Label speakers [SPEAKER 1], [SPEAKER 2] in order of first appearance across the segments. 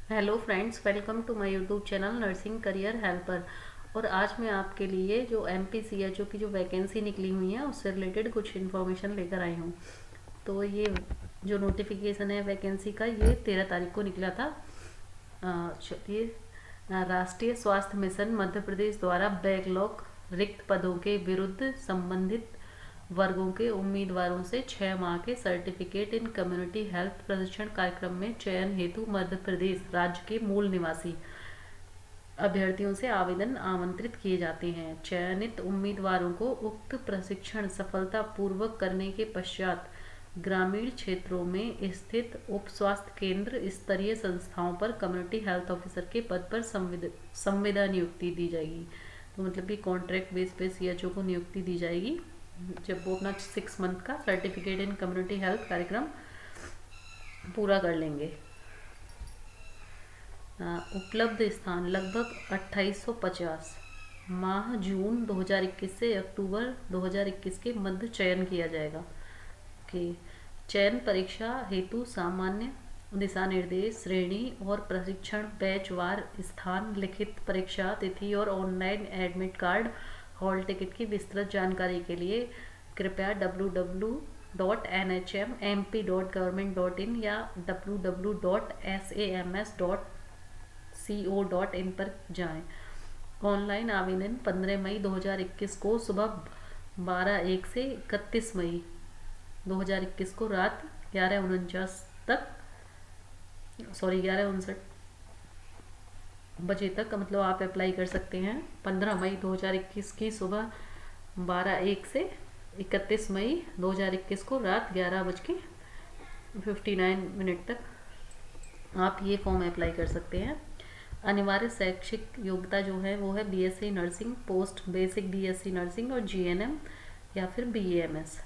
[SPEAKER 1] Hello friends, welcome to my YouTube channel nursing career helper. और आज मैं आपके लिए जो MPCHO की जो वैकेंसी निकली हुई है उससे रिलेटेड कुछ इन्फॉर्मेशन लेकर आई हूँ। तो ये जो नोटिफिकेशन है वैकेंसी का, ये 13 तारीख को निकला था। चलिए, राष्ट्रीय स्वास्थ्य मिशन मध्य प्रदेश द्वारा बैकलॉग रिक्त पदों के विरुद्ध संबंधित वर्गों के उम्मीदवारों से 6 माह के सर्टिफिकेट इन कम्युनिटी हेल्थ प्रशिक्षण कार्यक्रम में चयन हेतु मध्य प्रदेश राज्य के मूल निवासी अभ्यर्थियों से आवेदन आमंत्रित किए जाते हैं। चयनित उम्मीदवारों को उक्त प्रशिक्षण सफलतापूर्वक करने के पश्चात ग्रामीण क्षेत्रों में स्थित उप स्वास्थ्य केंद्र स्तरीय संस्थाओं पर कम्युनिटी हेल्थ ऑफिसर के पद पर संविदा नियुक्ति दी जाएगी। तो मतलब कि कॉन्ट्रैक्ट बेस पे CHO को नियुक्ति दी जाएगी जब वो अपना 6 मंथ का सर्टिफिकेट इन कम्युनिटी हेल्थ कार्यक्रम पूरा कर लेंगे। उपलब्ध स्थान लगभग 2850। माह जून 2021 से अक्टूबर 2021 के मध्य चयन किया जाएगा। चयन परीक्षा हेतु सामान्य दिशा निर्देश, श्रेणी और प्रशिक्षण बैचवार स्थान, लिखित परीक्षा तिथि और online admit card hall ticket की विस्तृत जानकारी के लिए कृपया www.nhmmp.government.in या www.sams.co.in पर जाएं। ऑनलाइन आवेदन 15 मई 2021 को सुबह 12:01 से 31 मई 2021 को रात 11:59 बजे तक मतलब आप अप्लाई कर सकते हैं। 15 मई 2021 की सुबह 12:01 से 31 मई 2021 को रात 11:59 तक आप ये फॉर्म अप्लाई कर सकते हैं। अनिवार्य शैक्षिक योग्यता जो है वो है BSc nursing, post basic BSc nursing और GNM या फिर BAMS।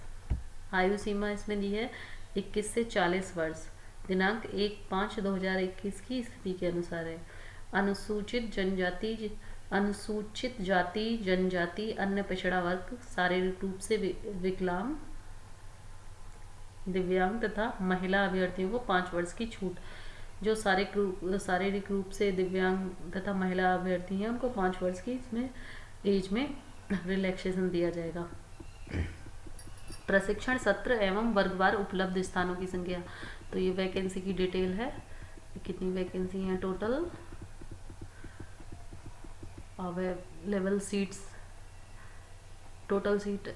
[SPEAKER 1] आयु सीमा इसमें दी है 21 से 40 वर्ष। दिनांक 1/5/2021 की स्थिति के अनुसार है। अनुसूचित जाति, जनजाति, अन्य पिछड़ा वर्ग, शारीरिक रूप से विकलांग, दिव्यांग तथा महिला अभ्यर्थियों को 5 वर्ष की छूट। जो शारीरिक रूप से दिव्यांग तथा महिला अभ्यर्थी हैं उनको 5 वर्ष की इसमें एज में रिलैक्सेशन दिया जाएगा। प्रशिक्षण सत्र एवं वर्गवार उपलब्ध स्थानों की संख्या। तो ये वैकेंसी की डिटेल है, कितनी वैकेंसी हैं total. Available seats, total seat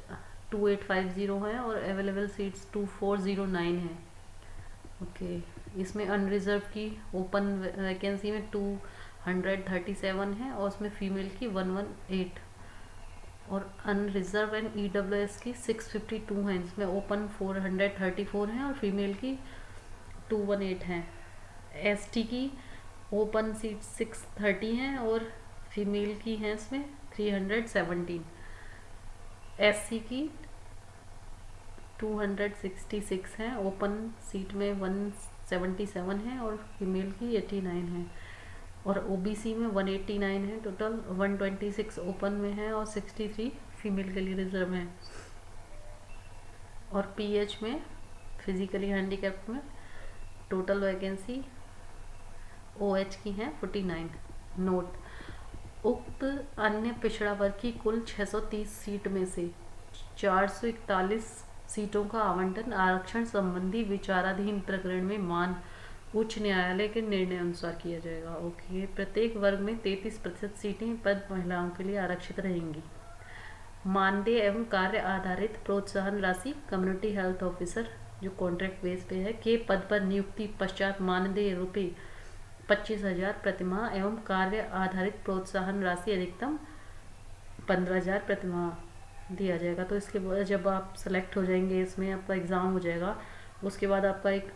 [SPEAKER 1] 2850 है और अवेलेबल सीट्स 2409 है। ओके, इसमें अनरिजर्व की ओपन वैकेंसी में 237 है और उसमें फीमेल की 118 और अनरिजर्व एंड EWS की 652 हैं। इसमें ओपन 434 हैं और फीमेल की 218 हैं। ST की ओपन सीट 630 हैं और फीमेल की हैं इसमें 317। SC की 266 हैं, ओपन सीट में 177 है और फीमेल की 89 है। और OBC में 189 है टोटल, 126 ओपन में है और 63 फीमेल के लिए रिजर्व हैं। और PH में फिजिकली हैंडीकैप्ड में टोटल वैकेंसी OH की हैं 49। नोट: उक्त अन्य पिछड़ा वर्ग की कुल 630 सीट में से 441 सीटों का आवंटन आरक्षण संबंधी विचाराधीन प्रकरण में मान उच्च न्यायालय के निर्णय अनुसार किया जाएगा। ओके, प्रत्येक वर्ग में 33% सीटें पद महिलाओं के लिए आरक्षित रहेंगी। मानदेय एवं कार्य आधारित प्रोत्साहन राशि कम्युनिटी हेल्थ ऑफिसर जो कॉन्ट्रैक्ट बेस पे है के पद पर नियुक्ति पश्चात मानदेय रुपये 25,000 प्रतिमाह एवं कार्य आधारित प्रोत्साहन राशि अधिकतम 15,000 प्रतिमाह दिया जाएगा। तो इसके बाद जब आप सेलेक्ट हो जाएंगे, इसमें आपका एग्ज़ाम हो जाएगा, उसके बाद आपका एक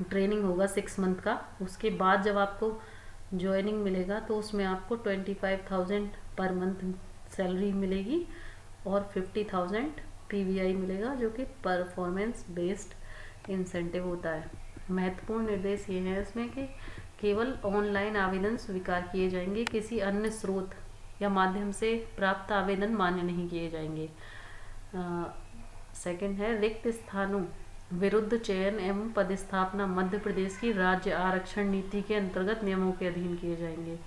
[SPEAKER 1] ट्रेनिंग होगा 6 मंथ का। उसके बाद जब आपको ज्वाइनिंग मिलेगा तो उसमें आपको 25,000 पर मंथ सैलरी मिलेगी और 50,000 PVI मिलेगा जो कि परफॉर्मेंस बेस्ड इंसेंटिव होता है। महत्वपूर्ण निर्देश ये हैं इसमें कि केवल ऑनलाइन आवेदन स्वीकार किए जाएंगे, किसी अन्य स्रोत या माध्यम से प्राप्त आवेदन मान्य नहीं किए जाएंगे। सेकंड है रिक्त स्थानों विरुद्ध चयन एवं पदस्थापना मध्य प्रदेश की राज्य आरक्षण नीति के अंतर्गत नियमों के अधीन किए जाएंगे।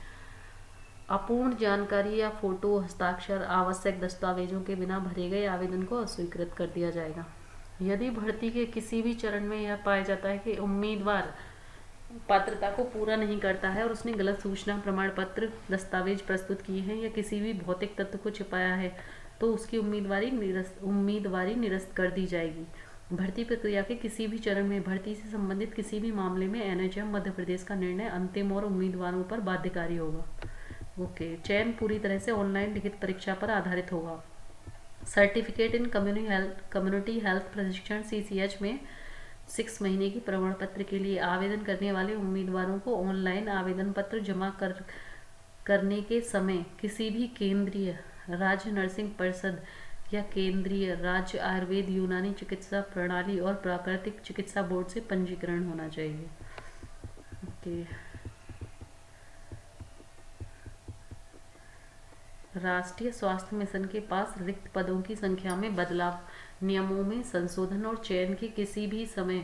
[SPEAKER 1] अपूर्ण जानकारी या फोटो, हस्ताक्षर, आवश्यक दस्तावेजों के बिना भरे गए आवेदन को अस्वीकृत कर दिया जाएगा। यदि भर्ती के किसी भी चरण में यह पाया जाता है कि उम्मीदवार पात्रता को पूरा नहीं करता है और उसने गलत सूचना, प्रमाण पत्र, दस्तावेज प्रस्तुत किए हैं या किसी भी भौतिक तत्व को छिपाया है, तो उसकी उम्मीदवारी निरस्त कर दी जाएगी। भर्ती प्रक्रिया के किसी भी चरण में भर्ती से संबंधित किसी भी मामले में एनएचएम मध्य प्रदेश का निर्णय अंतिम और उम्मीदवारों पर बाध्यकारी होगा। ओके, चयन पूरी तरह से ऑनलाइन लिखित परीक्षा पर आधारित होगा। सर्टिफिकेट इन कम्युनिटी हेल्थ प्रशिक्षण CCH में 6 महीने की प्रमाण पत्र के लिए आवेदन करने वाले उम्मीदवारों को ऑनलाइन आवेदन पत्र जमा करने के समय किसी भी केंद्रीय राज्य नर्सिंग परिषद या केंद्रीय राज्य आयुर्वेद यूनानी चिकित्सा प्रणाली और प्राकृतिक चिकित्सा बोर्ड से पंजीकरण होना चाहिए। ओके, राष्ट्रीय स्वास्थ्य मिशन के पास रिक्त पदों की संख्या में बदलाव, नियमों में संशोधन और चयन के किसी भी समय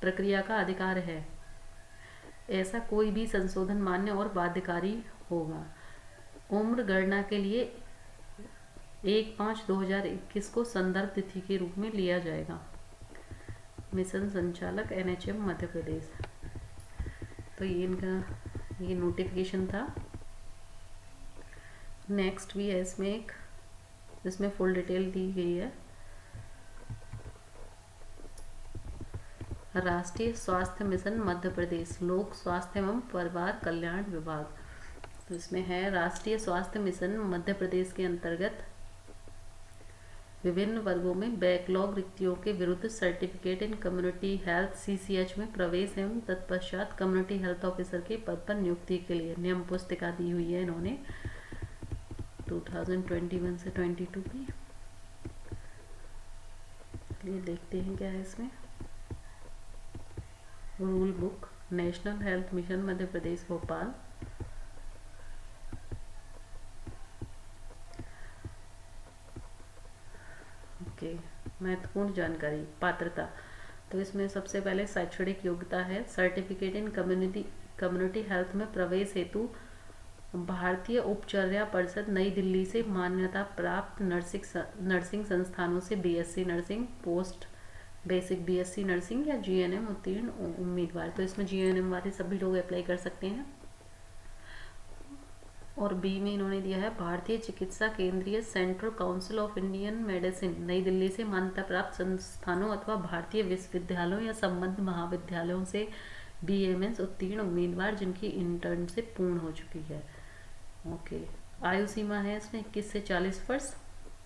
[SPEAKER 1] प्रक्रिया का अधिकार है। ऐसा कोई भी संशोधन मान्य और बाध्यकारी होगा। उम्र गणना के लिए 1/5/2021 को संदर्भ तिथि के रूप में लिया जाएगा। मिशन संचालक NHM मध्य प्रदेश। तो ये नोटिफिकेशन था। नेक्स्ट भी है इसमें फुल डिटेल दी गई है। राष्ट्रीय स्वास्थ्य मिशन मध्य प्रदेश, लोक स्वास्थ्य एवं परिवार कल्याण विभाग। तो इसमें है राष्ट्रीय स्वास्थ्य मिशन मध्य प्रदेश के अंतर्गत विभिन्न वर्गों में बैकलॉग रिक्तियों के विरुद्ध certificate in community health CCH में प्रवेश एवं तत्पश्चात कम्युनिटी हेल्थ ऑफिसर के पद पर नियुक्ति के लिए नियम पुस्तिका दी हुई है इन्होंने 2021 से 22 की। चलिए देखते हैं क्या है इसमें। Rule book, national health mission Madhya Pradesh Bhopal. Okay, महत्वपूर्ण जानकारी। पात्रता, तो इसमें सबसे पहले शैक्षणिक योग्यता है। सर्टिफिकेट इन कम्युनिटी हेल्थ में प्रवेश हेतु भारतीय उपचर्या परिषद नई दिल्ली से मान्यता प्राप्त नर्सिंग संस्थानों से BSc nursing, post basic BSc nursing या GNM उत्तीर्ण उम्मीदवार। तो इसमें GNM वाले सभी लोग अप्लाई कर सकते हैं। और B में इन्होंने दिया है भारतीय चिकित्सा केंद्रीय central council of Indian medicine नई दिल्ली से मान्यता प्राप्त संस्थानों अथवा भारतीय विश्वविद्यालयों या संबद्ध महाविद्यालयों से BMS उत्तीर्ण उम्मीदवार जिनकी इंटर्नशिप पूर्ण हो चुकी है। ओके, आयु सीमा है इसमें 21 से 40 वर्ष।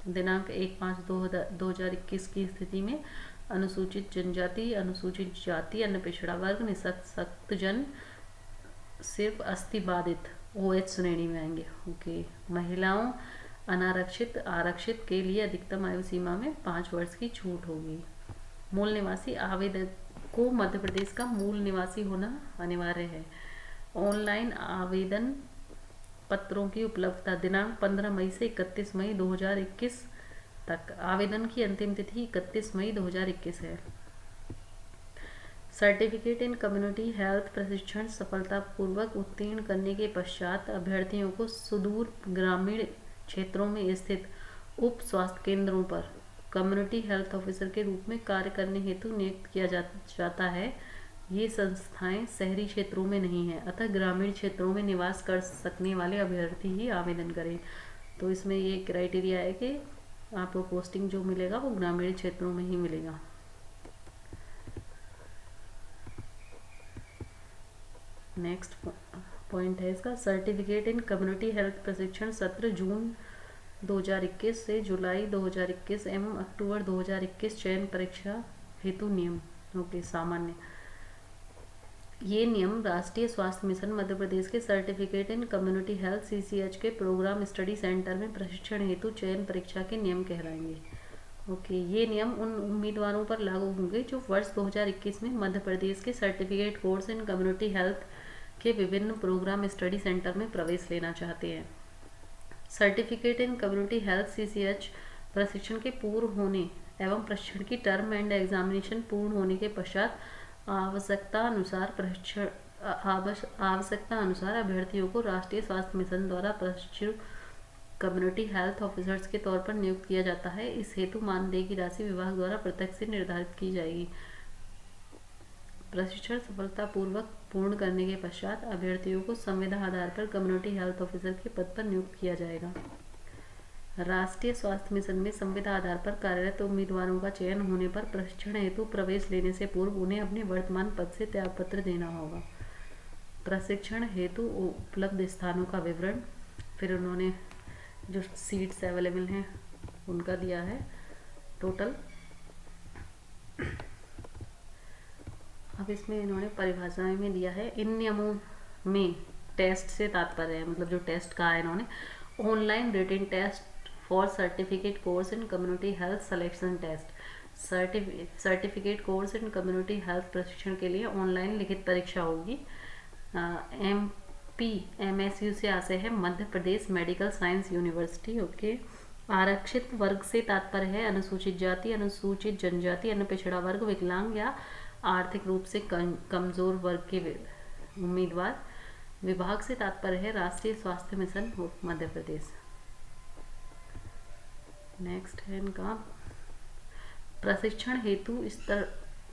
[SPEAKER 1] दिनांक 1/5/2021 की स्थिति में अनुसूचित जनजाति, अनुसूचित जाति, अन्य पिछड़ा वर्ग, निःशक्त जन सिर्फ अस्थि बाधित OH श्रेणी में आएंगे। ओके, महिलाओं अनारक्षित आरक्षित के लिए अधिकतम आयु सीमा में 5 वर्ष की छूट होगी। मूल निवासी आवेदक को मध्य प्रदेश का मूल निवासी होना अनिवार्य है। ऑनलाइन आवेदन पत्रों की उपलब्धता दिनांक 15 मई से 31 मई 2021 तक। आवेदन की अंतिम तिथि 31 मई 2021 है। सर्टिफिकेट इन कम्युनिटी हेल्थ प्रशिक्षण सफलतापूर्वक उत्तीर्ण करने के पश्चात अभ्यर्थियों को सुदूर ग्रामीण क्षेत्रों में स्थित उप स्वास्थ्य केंद्रों पर कम्युनिटी हेल्थ ऑफिसर के रूप में कार्य करने हेतु नियुक्त किया जाता है। ये संस्थाएं शहरी क्षेत्रों में नहीं है, अतः ग्रामीण क्षेत्रों में निवास कर सकने वाले अभ्यर्थी ही आवेदन करें। तो इसमें ये क्राइटेरिया है कि आपको पोस्टिंग जो मिलेगा वो ग्रामीण क्षेत्रों में ही मिलेगा। नेक्स्ट पॉइंट है इसका, सर्टिफिकेट इन कम्युनिटी हेल्थ प्रशिक्षण सत्र जून 2021 से जुलाई 2021 एवं अक्टूबर 2021 चयन परीक्षा हेतु नियम। ओके, सामान्य। ये नियम राष्ट्रीय स्वास्थ्य मिशन मध्य प्रदेश के certificate in community health CCH के प्रोग्राम स्टडी सेंटर में प्रशिक्षण हेतु चयन परीक्षा के नियम कहलाएंगे। ओके, ये नियम उन उम्मीदवारों पर लागू होंगे जो वर्ष 2021 में मध्य प्रदेश के certificate course in community health के विभिन्न प्रोग्राम स्टडी सेंटर में प्रवेश लेना चाहते हैं। Certificate in community health CCH प्रशिक्षण के पूर्ण होने एवं प्रशिक्षण की टर्म एंड एग्जामिनेशन पूर्ण होने के पश्चात आवश्यकता अनुसार अभ्यर्थियों को राष्ट्रीय स्वास्थ्य मिशन द्वारा प्रशिक्षु कम्युनिटी हेल्थ ऑफिसर्स के तौर पर नियुक्त किया जाता है। इस हेतु मानदेय की राशि विभाग द्वारा प्रत्यक्ष से निर्धारित की जाएगी। प्रशिक्षण सफलतापूर्वक पूर्ण करने के पश्चात अभ्यर्थियों को संविदा आधार पर कम्युनिटी हेल्थ ऑफिसर के पद पर नियुक्त किया जाएगा। राष्ट्रीय स्वास्थ्य मिशन में संविदा आधार पर कार्यरत उम्मीदवारों का चयन होने पर प्रशिक्षण हेतु प्रवेश लेने से पूर्व उन्हें अपने वर्तमान पद से त्यागपत्र देना होगा। प्रशिक्षण हेतु उपलब्ध स्थानों का विवरण, फिर उन्होंने जो सीट्स अवेलेबल हैं उनका दिया है टोटल। अब इसमें इन्होंने परिभाषाएं में दिया है। इन नियमों में टेस्ट से तात्पर्य है, मतलब जो टेस्ट कहा है इन्होंने, online written test for certificate course in community health selection test. Certificate course in community health प्रशिक्षण के लिए ऑनलाइन लिखित परीक्षा होगी। MPMSU से आशय है Madhya Pradesh medical science university. Okay. आरक्षित वर्ग से तात्पर्य है अनुसूचित जाति, अनुसूचित जनजाति, अन्य पिछड़ा वर्ग, विकलांग या आर्थिक रूप से कमजोर वर्ग के उम्मीदवार। विभाग से तात्पर्य है राष्ट्रीय स्वास्थ्य मिशन मध्य प्रदेश। नेक्स्ट है इनका प्रशिक्षण हेतु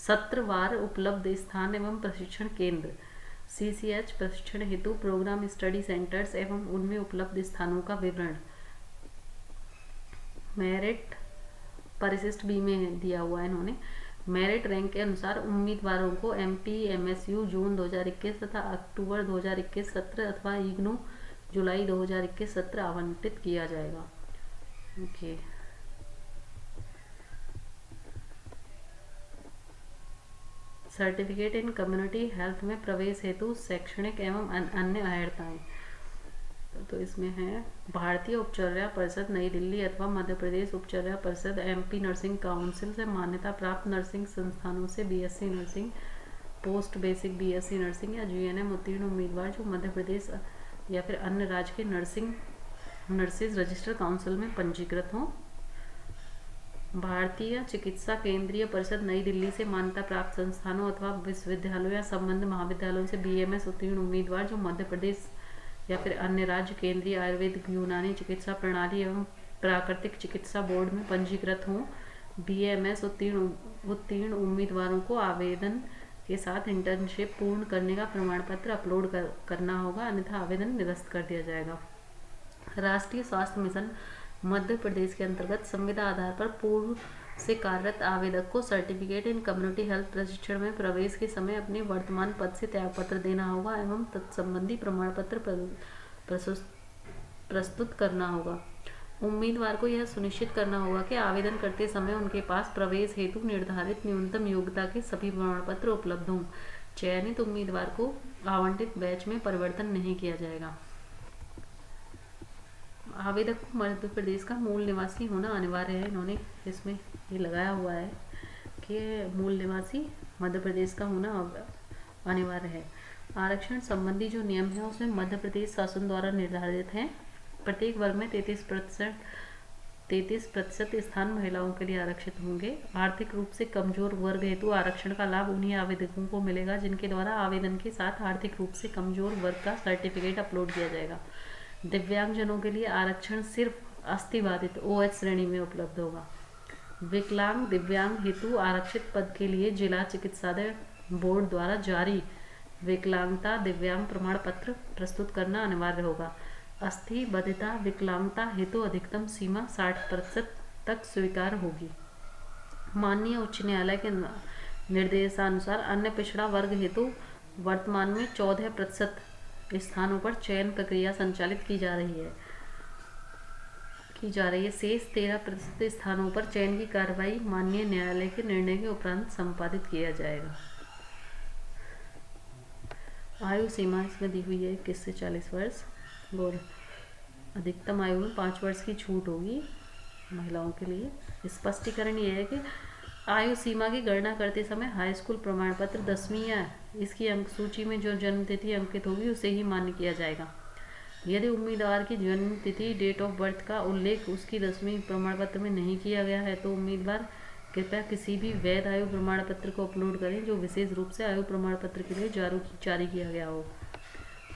[SPEAKER 1] सत्रवार उपलब्ध स्थान एवं प्रशिक्षण केंद्र। CCH प्रशिक्षण हेतु प्रोग्राम स्टडी सेंटर्स एवं उनमें उपलब्ध स्थानों का विवरण। मेरिट परिशिष्ट बी में दिया हुआ है इन्होंने। मेरिट रैंक के अनुसार उम्मीदवारों को MPMSU जून 2021 तथा अक्टूबर 2021 सत्र अथवा इग्नू जुलाई 2021 सत्र आवंटित किया जाएगा। Okay. Certificate in community health में प्रवेश हेतु शैक्षणिक एवं अन्य अहर्ताएं, तो इसमें है भारतीय उपचर्या परिषद नई दिल्ली अथवा मध्य प्रदेश उपचर्या परिषद MP नर्सिंग काउंसिल से मान्यता प्राप्त नर्सिंग संस्थानों से BSc nursing, post basic BSc nursing या GNM उत्तीर्ण उम्मीदवार जो मध्य प्रदेश या फिर अन्य राज्य के नर्सिस रजिस्टर काउंसिल में पंजीकृत हों। भारतीय चिकित्सा केंद्रीय परिषद नई दिल्ली से मान्यता प्राप्त संस्थानों अथवा विश्वविद्यालयों या संबद्ध महाविद्यालयों से BMS उत्तीर्ण उम्मीदवार जो मध्य प्रदेश या फिर अन्य राज्य केंद्रीय आयुर्वेदिक यूनानी चिकित्सा प्रणाली एवं प्राकृतिक चिकित्सा बोर्ड में पंजीकृत हों। BMS उत्तीर्ण उम्मीदवारों को आवेदन के साथ इंटर्नशिप पूर्ण करने का प्रमाण पत्र अपलोड करना होगा, अन्यथा आवेदन निरस्त कर दिया जाएगा। राष्ट्रीय स्वास्थ्य मिशन मध्य प्रदेश के अंतर्गत संविदा आधार पर पूर्व से कार्यरत आवेदक को सर्टिफिकेट इन कम्युनिटी हेल्थ प्रशिक्षण में प्रवेश के समय अपने वर्तमान पद से त्यागपत्र देना होगा एवं तत्संबंधी प्रमाण पत्र प्रस्तुत करना होगा। उम्मीदवार को यह सुनिश्चित करना होगा कि आवेदन करते समय उनके पास प्रवेश हेतु निर्धारित न्यूनतम योग्यता के सभी प्रमाण पत्र उपलब्ध हों। चयनित उम्मीदवार को आवंटित बैच में परिवर्तन नहीं किया जाएगा। आवेदक को मध्य प्रदेश का मूल निवासी होना अनिवार्य है। इन्होंने इसमें ये लगाया हुआ है कि मूल निवासी मध्य प्रदेश का होना अनिवार्य है। आरक्षण संबंधी जो नियम है उसमें मध्य प्रदेश शासन द्वारा निर्धारित हैं। प्रत्येक वर्ग में 33% स्थान महिलाओं के लिए आरक्षित होंगे। आर्थिक रूप से कमजोर वर्ग हेतु आरक्षण का लाभ उन्हीं आवेदकों को मिलेगा जिनके द्वारा आवेदन के साथ आर्थिक रूप से कमजोर वर्ग का सर्टिफिकेट अपलोड किया जाएगा। दिव्यांगजनों के लिए आरक्षण सिर्फ अस्थिबाधित OH श्रेणी में उपलब्ध होगा। विकलांग दिव्यांग हेतु आरक्षित पद के लिए जिला चिकित्सालय बोर्ड द्वारा जारी विकलांगता दिव्यांग प्रमाण पत्र प्रस्तुत करना अनिवार्य होगा। अस्थिबाधिता विकलांगता हेतु अधिकतम सीमा 60% तक स्वीकार होगी। माननीय उच्च न्यायालय के निर्देशानुसार अन्य पिछड़ा वर्ग हेतु वर्तमान में 14% स्थानों पर चयन प्रक्रिया संचालित की जा रही है। शेष 13% स्थानों पर चयन की कार्रवाई माननीय न्यायालय के निर्णय के उपरांत संपादित किया जाएगा। आयु सीमा इसमें दी हुई है 21 से 40 वर्ष और अधिकतम आयु में 5 वर्ष की छूट होगी महिलाओं के लिए। स्पष्टीकरण ये है कि आयु सीमा की गणना करते समय हाई स्कूल प्रमाण पत्र 10वीं या इसकी अंक सूची में जो जन्म तिथि अंकित होगी उसे ही मान्य किया जाएगा। यदि उम्मीदवार की जन्म तिथि डेट ऑफ बर्थ का उल्लेख उसकी 10वीं प्रमाण पत्र में नहीं किया गया है तो उम्मीदवार कृपया किसी भी वैध आयु प्रमाण पत्र को अपलोड करें जो विशेष रूप से आयु प्रमाण पत्र के लिए जारी किया गया हो।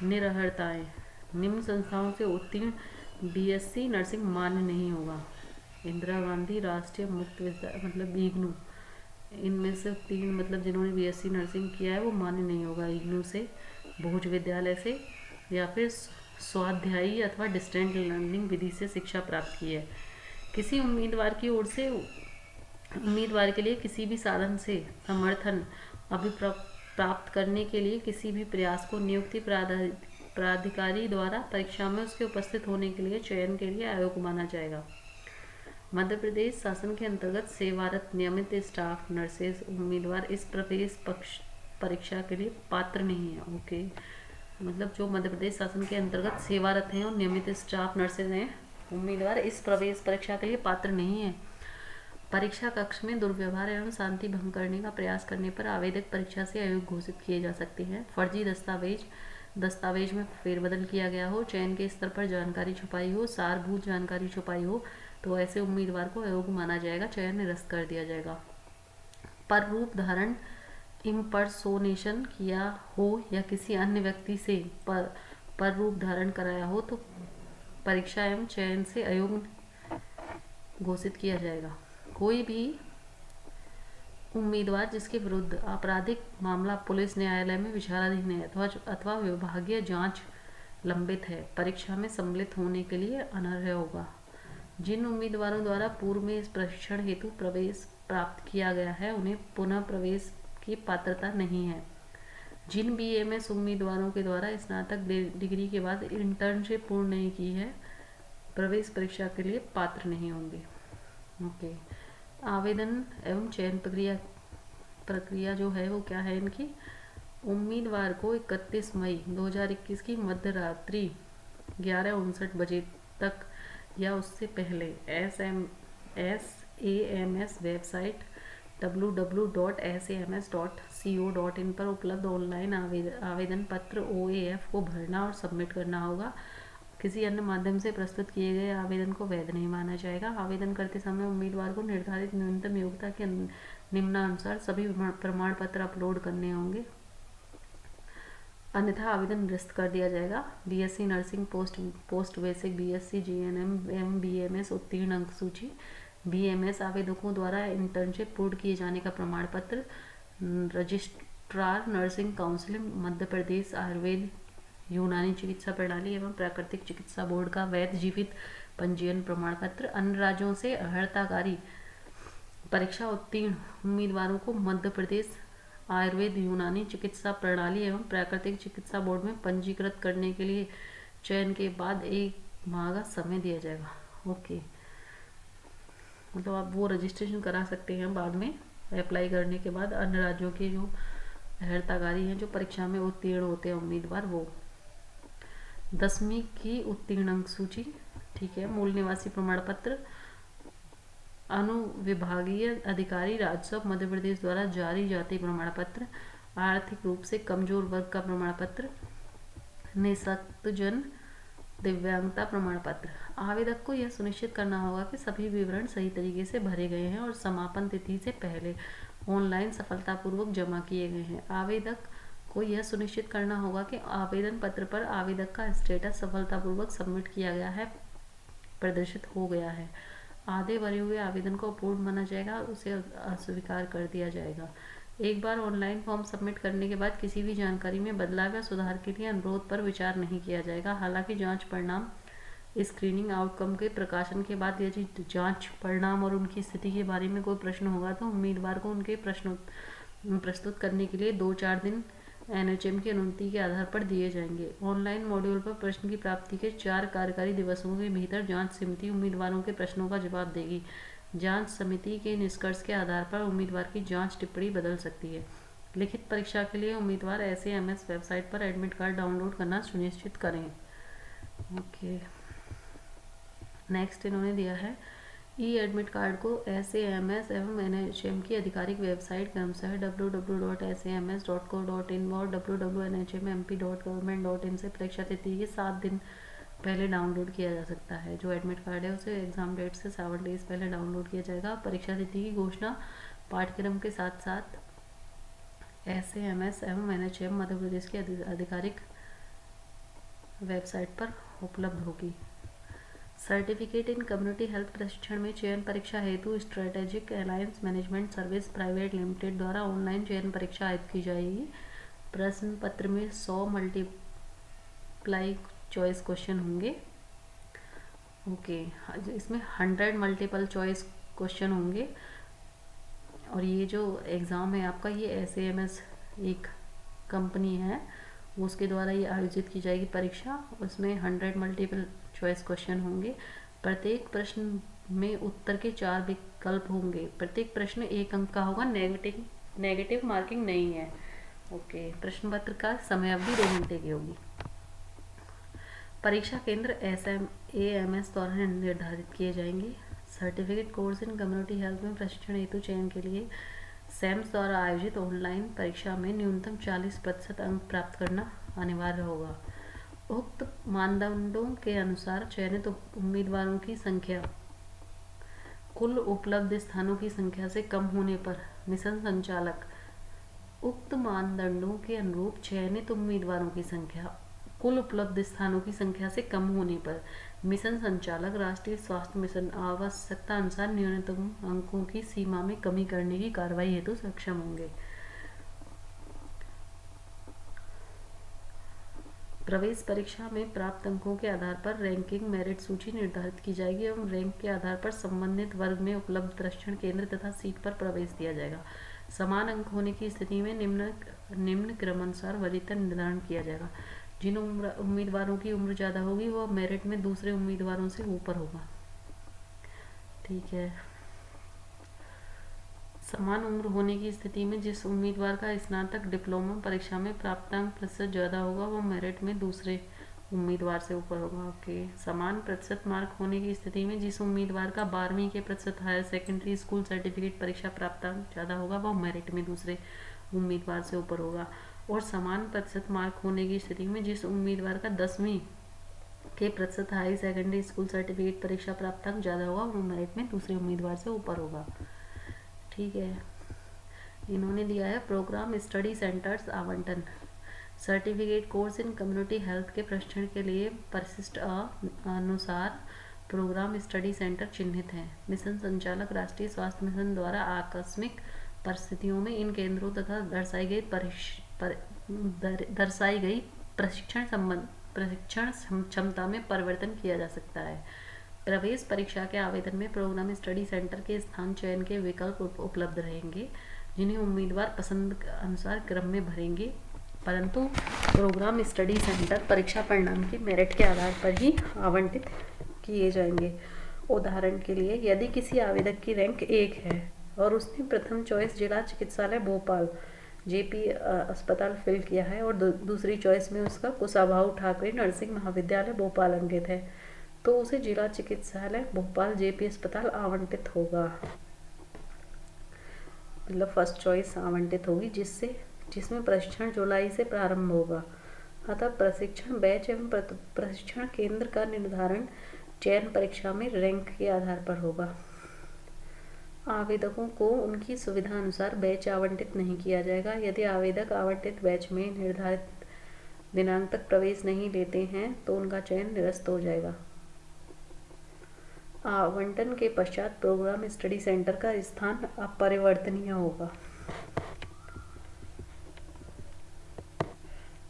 [SPEAKER 1] निरर्हताएं, निम्न संस्थाओं से उत्तीर्ण बीएससी नर्सिंग मान्य नहीं होगा। इंदिरा गांधी राष्ट्रीय मुक्त विद्यालय मतलब इग्नू, इनमें से उत्तीर्ण मतलब जिन्होंने बीएससी नर्सिंग किया है वो मान्य नहीं होगा इग्नू से, भोज विद्यालय से, या फिर स्वाध्यायी अथवा डिस्टेंट लर्निंग विधि से शिक्षा प्राप्त की है। किसी उम्मीदवार की ओर से उम्मीदवार के लिए किसी भी साधन से समर्थन प्राप्त करने के लिए किसी भी प्रयास को नियुक्ति प्राधिकारी द्वारा परीक्षा में उसके उपस्थित होने के लिए चयन के लिए अयोग्य माना जाएगा। मध्य प्रदेश शासन के अंतर्गत सेवारत नियमित स्टाफ नर्सेज उम्मीदवार इस प्रवेश परीक्षा के लिए पात्र नहीं है। ओके, मतलब जो मध्य प्रदेश शासन के अंतर्गत सेवारत हैं और नियमित स्टाफ नर्सेज हैं उम्मीदवार इस प्रवेश परीक्षा के लिए पात्र नहीं है। परीक्षा कक्ष में दुर्व्यवहार एवं शांति भंग करने का प्रयास करने पर आवेदक परीक्षा से अयोग्य घोषित किए जा सकते हैं। फर्जी दस्तावेज में फेरबदल किया गया हो, चयन के स्तर पर जानकारी छुपाई हो, सारभूत जानकारी छुपाई हो तो ऐसे उम्मीदवार को अयोग्य माना जाएगा, चयन निरस्त कर दिया जाएगा। पर रूप धारण इम्पर्सोनेशन किया हो या किसी अन्य व्यक्ति से पर रूप धारण कराया हो तो परीक्षा एवं चयन से अयोग्य घोषित किया जाएगा। कोई भी उम्मीदवार जिसके विरुद्ध आपराधिक मामला पुलिस न्यायालय में विचाराधीन है अथवा विभागीय जांच लंबित है, परीक्षा में सम्मिलित होने के लिए अनर्ह होगा। जिन उम्मीदवारों द्वारा पूर्व में इस प्रशिक्षण हेतु प्रवेश प्राप्त किया गया है उन्हें पुनः प्रवेश की पात्रता नहीं है। जिन बीएमएस उम्मीदवारों के द्वारा स्नातक डिग्री के बाद इंटर्नशिप पूर्ण नहीं की है प्रवेश परीक्षा के लिए पात्र नहीं होंगे। ओके, आवेदन एवं चयन प्रक्रिया जो है वो क्या है इनकी। उम्मीदवार को 31 मई 2021 की मध्य रात्रि 11:59 बजे तक या उससे पहले SAMS वेबसाइट www.sams.co.in पर उपलब्ध ऑनलाइन आवेदन पत्र OAF को भरना और सबमिट करना होगा। किसी अन्य माध्यम से प्रस्तुत किए गए आवेदन को वैध नहीं माना जाएगा। आवेदन करते समय उम्मीदवार को निर्धारित न्यूनतम योग्यता के निम्नानुसार सभी प्रमाण पत्र अपलोड करने होंगे, अन्यथा आवेदन निरस्त कर दिया जाएगा। BSc nursing post basic BSc GNM एवं BMS उत्तीर्ण अंक सूची, BMS आवेदकों द्वारा इंटर्नशिप पूर्ण किए जाने का प्रमाण पत्र, registrar nursing council Madhya Pradesh Ayurveda यूनानी चिकित्सा प्रणाली एवं प्राकृतिक चिकित्सा बोर्ड का वैध जीवित पंजीयन प्रमाण पत्र। अन्य राज्यों से अर्हताकारी परीक्षा उत्तीर्ण उम्मीदवारों को मध्य प्रदेश आयुर्वेद यूनानी चिकित्सा प्रणाली एवं प्राकृतिक चिकित्सा बोर्ड में पंजीकृत करने के लिए चयन के बाद 1 माह का समय दिया जाएगा। ओके, मतलब आप वो रजिस्ट्रेशन करा सकते हैं बाद में अप्लाई करने के बाद। अन्य राज्यों के जो अर्हताकारी हैं जो परीक्षा में उत्तीर्ण होते हैं उम्मीदवार वो 10वीं की उत्तीर्ण अंक सूची, ठीक है। मूल निवासी प्रमाण पत्र, अनुविभागीय अधिकारी राजस्व मध्य प्रदेश द्वारा जारी जाति प्रमाण पत्र, आर्थिक रूप से कमजोर वर्ग का प्रमाण पत्र, निःशक्तजन दिव्यांगता प्रमाण पत्र। आवेदक को यह सुनिश्चित करना होगा कि सभी विवरण सही तरीके से भरे गए हैं और समापन तिथि से पहले ऑनलाइन सफलतापूर्वक जमा किए गए हैं। आवेदक को यह सुनिश्चित करना होगा कि आवेदन पत्र पर आवेदक का स्टेटस सफलतापूर्वक सबमिट किया गया है प्रदर्शित हो गया है। आधे भरे हुए आवेदन को अपूर्ण माना जाएगा, उसे अस्वीकार कर दिया जाएगा। एक बार ऑनलाइन फॉर्म सबमिट करने के बाद किसी भी जानकारी में बदलाव या सुधार के लिए अनुरोध पर विचार नहीं किया जाएगा। हालांकि जांच परिणाम स्क्रीनिंग आउटकम के प्रकाशन के बाद यदि जांच परिणाम और उनकी स्थिति के बारे में कोई प्रश्न होगा तो उम्मीदवार को उनके प्रश्न प्रस्तुत करने के लिए 2-4 दिन NHM की अनुमति के आधार पर दिए जाएंगे। ऑनलाइन मॉड्यूल पर प्रश्न की प्राप्ति के 4 कार्यकारी दिवसों के भीतर जांच समिति उम्मीदवारों के प्रश्नों का जवाब देगी। जांच समिति के निष्कर्ष के आधार पर उम्मीदवार की जांच टिप्पणी बदल सकती है। लिखित परीक्षा के लिए उम्मीदवार SAMS वेबसाइट पर एडमिट कार्ड डाउनलोड करना सुनिश्चित करें। ओके, नेक्स्ट इन्होंने दिया है एडमिट कार्ड को SAMS एवं NHM की आधिकारिक वेबसाइट क्रमशः www.sams.co.in और www.nhmmp.government.in से परीक्षा तिथि के 7 दिन पहले डाउनलोड किया जा सकता है। जो एडमिट कार्ड है उसे एग्ज़ाम डेट से 7 डेज़ पहले डाउनलोड किया जाएगा। परीक्षा तिथि की घोषणा पाठ्यक्रम के साथ साथ SAMS एवं NHM मध्य प्रदेश की आधिकारिक वेबसाइट पर उपलब्ध होगी। सर्टिफिकेट इन कम्युनिटी हेल्थ प्रशिक्षण में चयन परीक्षा हेतु strategic alliance management service private limited द्वारा ऑनलाइन चयन परीक्षा आयोजित की जाएगी। प्रश्न पत्र में 100 मल्टीप्लाई चॉइस क्वेश्चन होंगे। ओके, इसमें 100 मल्टीपल चॉइस क्वेश्चन होंगे। और ये जो एग्ज़ाम है आपका, ये SAMS एक कंपनी है, उसके द्वारा ये आयोजित की जाएगी परीक्षा। उसमें 100 मल्टीपल चॉइस क्वेश्चन होंगे। प्रत्येक प्रश्न में उत्तर के 4 विकल्प होंगे। प्रत्येक प्रश्न 1 अंक का होगा, नेगेटिव मार्किंग नहीं है। ओके, प्रश्न पत्र का समय अवधि 2 घंटे की होगी। परीक्षा केंद्र SAMS द्वारा निर्धारित किए जाएंगे। Certificate course in community health में प्रशिक्षण हेतु चयन के लिए SAMS द्वारा आयोजित ऑनलाइन परीक्षा में न्यूनतम 40% अंक प्राप्त करना अनिवार्य होगा। उक्त मानदंडों के अनुसार चयनित उम्मीदवारों की संख्या कुल उपलब्ध स्थानों की संख्या से कम होने पर मिशन संचालक उक्त मानदंडों के अनुरूप चयनित उम्मीदवारों की संख्या कुल उपलब्ध स्थानों की संख्या से कम होने पर मिशन संचालक राष्ट्रीय स्वास्थ्य मिशन आवश्यकता अनुसार न्यूनतम अंकों की सीमा में कमी करने की कार्रवाई हेतु सक्षम होंगे। प्रवेश परीक्षा में प्राप्त अंकों के आधार पर रैंकिंग मेरिट सूची निर्धारित की जाएगी एवं रैंक के आधार पर संबंधित वर्ग में उपलब्ध प्रशिक्षण केंद्र तथा सीट पर प्रवेश दिया जाएगा। समान अंक होने की स्थिति में निम्न क्रमानुसार वरीयता निर्धारण किया जाएगा। जिन उम्मीदवारों की उम्र ज़्यादा होगी वह मेरिट में दूसरे उम्मीदवारों से ऊपर होगा। ठीक है। समान उम्र होने की स्थिति में जिस उम्मीदवार का स्नातक डिप्लोमा परीक्षा में प्राप्तांक प्रतिशत ज़्यादा होगा वह मेरिट में दूसरे उम्मीदवार से ऊपर होगा। ओके। समान प्रतिशत मार्क होने की स्थिति में जिस उम्मीदवार का 12वीं के प्रतिशत हायर सेकेंडरी स्कूल सर्टिफिकेट परीक्षा प्राप्तांक ज़्यादा होगा वह मेरिट में दूसरे उम्मीदवार से ऊपर होगा। और समान प्रतिशत मार्क होने की स्थिति में जिस उम्मीदवार का 10वीं के प्रतिशत हाई सेकेंडरी स्कूल सर्टिफिकेट परीक्षा प्राप्तांक ज़्यादा होगा वो मेरिट में दूसरे उम्मीदवार से ऊपर होगा। ठीक है। इन्होंने दिया है प्रोग्राम स्टडी सेंटर्स आवंटन। Certificate course in community health के प्रशिक्षण के लिए परिशिष्ट अनुसार प्रोग्राम स्टडी सेंटर चिन्हित हैं। मिशन संचालक राष्ट्रीय स्वास्थ्य मिशन द्वारा आकस्मिक परिस्थितियों में इन केंद्रों तथा दर्शाई गई प्रशिक्षण क्षमता में परिवर्तन किया जा सकता है। प्रवेश परीक्षा के आवेदन में प्रोग्राम स्टडी सेंटर के स्थान चयन के विकल्प उपलब्ध रहेंगे जिन्हें उम्मीदवार पसंद अनुसार क्रम में भरेंगे, परंतु प्रोग्राम स्टडी सेंटर परीक्षा परिणाम के मेरिट के आधार पर ही आवंटित किए जाएंगे। उदाहरण के लिए यदि किसी आवेदक की रैंक 1 है और उसने प्रथम चॉइस जिला चिकित्सालय भोपाल JP अस्पताल फिल किया है और दूसरी चॉइस में उसका कुशाभाऊ ठाकरे नर्सिंग महाविद्यालय भोपाल अंकित है, तो उसे जिला चिकित्सालय भोपाल JP अस्पताल आवंटित होगा। मतलब फर्स्ट चॉइस आवंटित होगी जिसमें प्रशिक्षण जुलाई से प्रारंभ होगा। अतः प्रशिक्षण बैच एवं प्रशिक्षण केंद्र का निर्धारण चयन परीक्षा में रैंक के आधार पर होगा। आवेदकों को उनकी सुविधा अनुसार बैच आवंटित नहीं किया जाएगा। यदि आवेदक आवंटित बैच में निर्धारित दिनांक तक प्रवेश नहीं लेते हैं तो उनका चयन निरस्त हो जाएगा। आवंटन के पश्चात प्रोग्राम स्टडी सेंटर का स्थान अपरिवर्तनीय होगा।